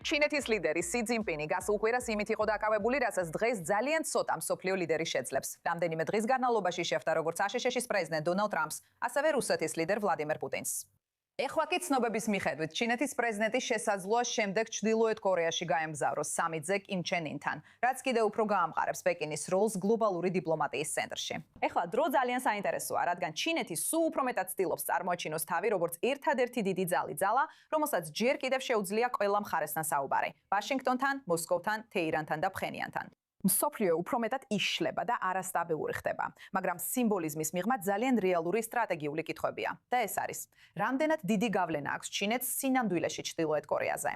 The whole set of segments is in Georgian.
ჩინეთის ლიდერი სი ძინპინი გასულ კვირას იმით იყო დაკავებული, რასაც დღეს ძალიან ცოტა მსოფლიო ლიდერი შეძლებს. რამდენიმე დღის განმავლობაში შეხვდა როგორც აშშ-ის პრეზიდენტ დონალდ ტრამპს, ასევე რუსეთის ლიდერ ვლადიმერ პუტინს. ეხლა კი ცნობების მიხედვით, ჩინეთის პრეზიდენტი შესაძლოა შემდეგ ჩრდილოეთ კორეაში გაემგზავროს სამიტზე კიმ ჩენ ინთან, რაც კიდევ უფრო გაამყარებს პეკინის როლს გლობალური დიპლომატიის ცენტრში. ეხლა დრო ძალიან საინტერესოა, რადგან ჩინეთი სულ უფრო მეტად ცდილობს წარმოაჩინოს თავი როგორც ერთადერთი დიდი ძალა, რომელსაც ჯერ კიდევ შეუძლია ყველა მხარესთან საუბარი: ვაშინგტონთან, მოსკოვთან, თეირანთან და ფხენიანთან. მსოფლიო უფრო მეტად იშლება და არასტაბილური ხდება, მაგრამ სიმბოლიზმის მიღმა ძალიან რეალური სტრატეგიული კითხვებია. და ეს არის: რამდენად დიდი გავლენა აქვს ჩინეთს სინამდვილეში ჩრდილოეთ კორეაზე?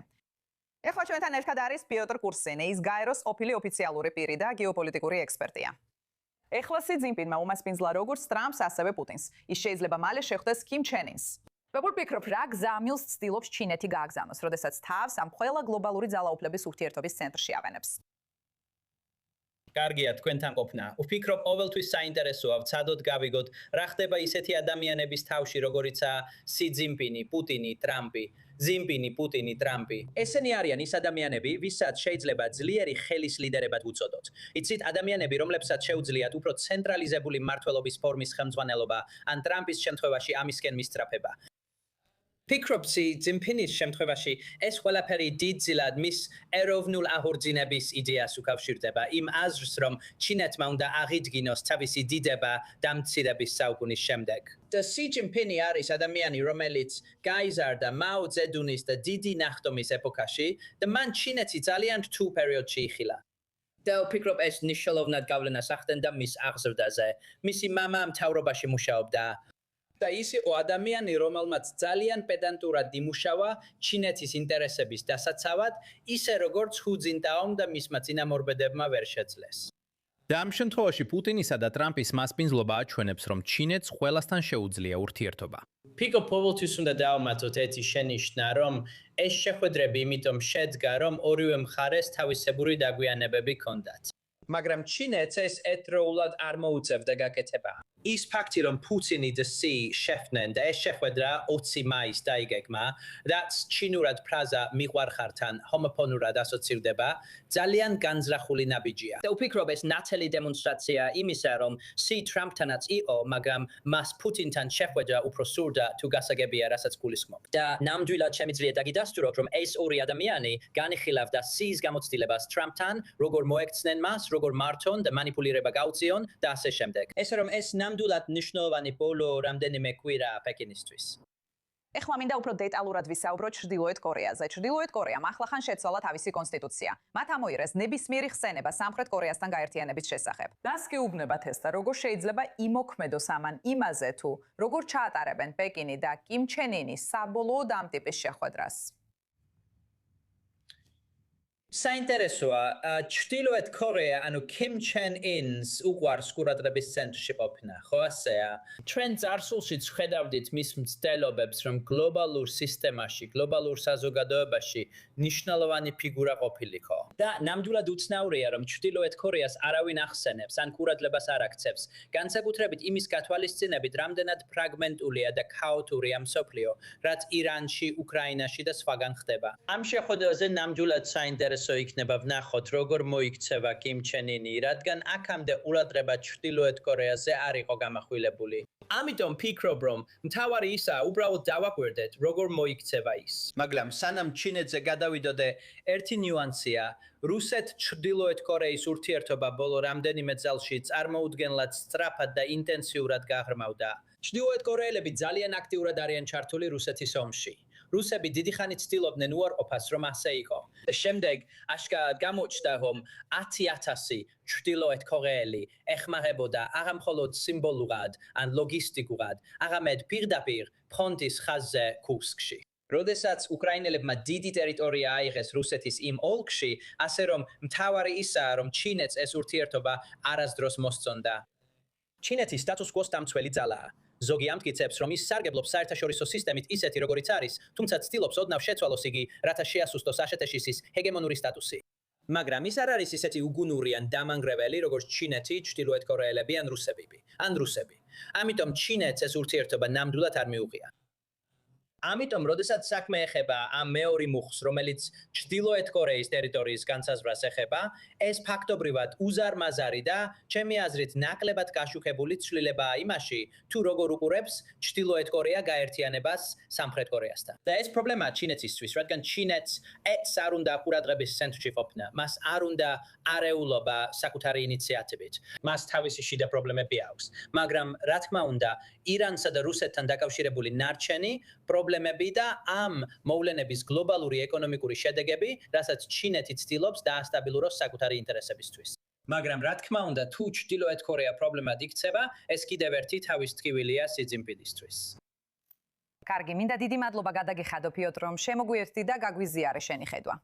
ეხლა ჩვენთან ერთად არის პიოტრ კურსინი, ის გაეროს ყოფილი ოფიციალური პირი და გეოპოლიტიკური ექსპერტია. ეხლა სი ძინპინმა უმასპინძლა როგორც ტრამპს, ასევე პუტინს. ის შეიძლება მალე შეხვდეს კიმ ჩენ ინს. როგორ ფიქრობ, რა გზამილს ცდილობს ჩინეთი გააგზავნოს, როდესაც თავს ამ ყველა გლობალური ძალაუფლების ურთიერთობის ცენტრში ავენებს? კარგია თქვენთან ყოფნა. ვფიქრობ, ყოველთვის საინტერესოა ვცადოთ გავიგოთ, რა ხდება ისეთი ადამიანების თავში, როგორიცაა სი ძინპინი, პუტინი, ტრამპი. ძინპინი, პუტინი, ტრამპი. ესენი არიან ის ადამიანები, ვისაც შეიძლება ძლიერი ხელის ლიდერებად უწოდოთ. იცით, ადამიანები, რომლებსაც შეუძლიათ უფრო ცენტრალიზებული მმართველობის ფორმის ხელმძღვანელობა, ან ტრამპის შემთხვევაში ამისკენ მისწრაფება. ფიქრობ, სი ძინპინის შემთხვევაში ეს ყველაფერი დიდწილად მის ეროვნულ აღორძინების იდეას უკავშირდება, იმ აზრს, რომ ჩინეთმა უნდა აღიდგინოს თავისი დიდება და მცირების საუკუნის შემდეგ. და სი ძინპინი არის ადამიანი, რომელიც გაიზარდა მაო ძედუნის და დიდი ნახტომის ეპოქაში და მან ჩინეთი ძალიან რთულ პერიოდში იხილა. და ვფიქრობ, ეს მნიშვნელოვნად გავლენას ახდენდა მის აღზრდაზე. მისი მამა მთავრობაში მუშაობდა. და ის იყო ადამიანი, რომელმაც ძალიან პედანტურად იმუშავა ჩინეთის ინტერესების დასაცავად, ისე როგორც ჰუ ძინტაომ და მისმა წინამორბედებმა ვერ შეძლეს. და ამ შემთხვევაში პუტინისა და ტრამპის მასპინძლობა აჩვენებს, რომ ჩინეთს ყველასთან შეუძლია ურთიერთობა. ფიქრობ, ყოველთვის უნდა დავამატოთ ერთი შენიშვნა, რომ ეს შეხვედრები იმიტომ შედგა, რომ ორივე მხარეს თავისებური დაგვიანებები ჰქონდათ. მაგრამ ჩინეთს ეს ერთდროულად არ მოუწევდა გაკეთება. ის ფაქტი, რომ პუტინი და სი შეხვდნენ და ეს შეხვედრა 20 მაისს დაიგეგმა, რაც ჩინურად ფრაზა მიყვარხართან ჰომოფონურად ასოცირდება, ძალიან განზრახული ნაბიჯია. და ვფიქრობ, ეს ნათელი დემონსტრაცია იმისა, რომ სი ტრამპთანაც იყო, მაგრამ მას პუტინთან შეხვედრა უფრო სურდა თუ გასაგებია, რასაც გულისხმობ. და ნამდვილად შემიძლია დაგიდასტუროთ, რომ ეს ორი ადამიანი განიხილავდა სის გამოცდილებას ტრამპთან, როგორ მოექცნენ მას, როგორ მართონ და манипуლირება გაუწიონ და ასე შემდეგ. ესე რომ ეს ნამდვილად მნიშვნელოვანი ბოლო რამდენიმე კვირა პეკინისთვის. ეხლა მინდა უფრო დეტალურად ვისაუბროთ ჩრდილოეთ კორეაზე. ჩრდილოეთ კორეამ ახლახან შეცვალა თავისი კონსტიტუცია. მათ ამოიღეს ნებისმიერი ხსენება სამხრეთ კორეასთან გაერთიანების შესახებ. რას გეუბნებათ ეს და როგორ შეიძლება იმოქმედოს ამან იმაზე თუ როგორ ჩაატარებენ პეკინი და კიმ ჩენ ინი საბოლოოდ ამ ტიპის შეხვედრას? საინტერესოა, ჩრდილოეთ კორეა, ანუ კიმ ჩენ ინს უყვარს ყურადღების ცენტრში ყოფნა, ხო ასეა? ჩვენ წარსულშიც ხედავდით მის მცდელობებს, რომ გლობალურ სისტემაში, გლობალურ საზოგადოებაში მნიშვნელოვანი ფიგურა ყოფილიყო. და ნამდვილად უცნაურია, რომ ჩრდილოეთ კორეას არავინ ახსენებს, ან ყურადღებას არ აქცევს, განსაკუთრებით იმის გათვალისწინებით, რამდენად ფრაგმენტულია და ქაოტურია მსოფლიო, რაც ირანში, უკრაინაში და სხვაგან ხდება. ამ შეხვედრაზე ნამდვილად საინტერესოა იქნება ვნახოთ, როგორ მოიქცევა კიმ ჩენ ინი, რადგან აქამდე ყურადღება ჩრდილოეთ კორეაზე არ იყო გამახვილებული. ამიტომ ფიქრობ, რომ მთავარი ისაა, უბრალოდ დავაკვირდეთ, როგორ მოიქცევა ის. მაგრამ სანამ ჩინეთზე გადავიდოდე, ერთი ნიუანსია, რუსეთ-ჩრდილოეთ კორეის ურთიერთობა ბოლო რამდენიმე წელში წარმოუდგენლად სწრაფად და ინტენსიურად გაღრმავდა. ჩრდილოეთ კორეელები ძალიან აქტიურად არიან ჩართული რუსეთის ომში. რუსები დიდი ხანი ცდილობდნენ უარყოფას, რომ ასე იყო. და შემდეგ აშკარად გამოჩნდა, რომ 10,000 ჩრდილოეთ კორეელი ეხმარებოდა არა მხოლოდ სიმბოლურად, ან ლოგისტიკურად, არამედ პირდაპირ ფრონტის ხაზზე კურსკში. როდესაც უკრაინელებმა დიდი ტერიტორია აიღეს რუსეთის იმ ოლქში, ასე რომ მთავარი ისაა, რომ ჩინეთს ეს ურთიერთობა არასდროს მოსწონდა. ჩინეთი სტატუს კვოს დამცველი ძალაა. ზოგი ამტკიცებს, რომ ის სარგებლობს საერთაშორისო სისტემით ისეთი, როგორიც არის, თუმცა ცდილობს ოდნავ შეცვალოს იგი, რათა შეასუსტოს აშშ-ის ჰეგემონური სტატუსი. მაგრამ ის არ არის ისეთი უგუნური ან დამანგრეველი, როგორც ჩინეთი, ჩრდილოეთ კორეელები ან რუსები. ამიტომ ჩინეთს ეს ურთიერთობა ნამდვილად არ მიუღია. ამიტომ, როდესაც საქმე ეხება ამ მეორე მუხს, რომელიც ჩრდილოეთ კორეის ტერიტორიის განსაზღვრას ეხება, ეს ფაქტობრივად უზარმაზარი და ჩემი აზრით ნაკლებად გაშუქებული ცვლილებაა იმაში, თუ როგორ უყურებს ჩრდილოეთ კორეა გაერთიანებას სამხრეთ კორეასთან. და ეს პრობლემაა ჩინეთისთვის, რადგან ჩინეთს ეტს არ უნდა ყურადღების ცენტრში ყოფნა, მას არ უნდა არეულობა საკუთარი ინიციატივით. მას თავისი შიდა პრობლემები აქვს. მაგრამ რა თქმა უნდა, ირანსა და რუსეთთან დაკავშირებული ნარჩენი პრობლემები და ამ მოვლენების გლობალური ეკონომიკური შედეგები, რასაც ჩინეთი ცდილობს დაასტაბილუროს საკუთარი ინტერესებისთვის. მაგრამ რა თქმა უნდა, თუ ჩრდილოეთ კორეა პრობლემად იქცება, ეს კიდევ ერთი თავის ტკივილია სი ძინპინისთვის. კარგი, მინდა დიდი მადლობა გადაგიხადო, პიოტრ, რომ შემოგვიერთდი და გაგვიზიარე შენი ხედვა.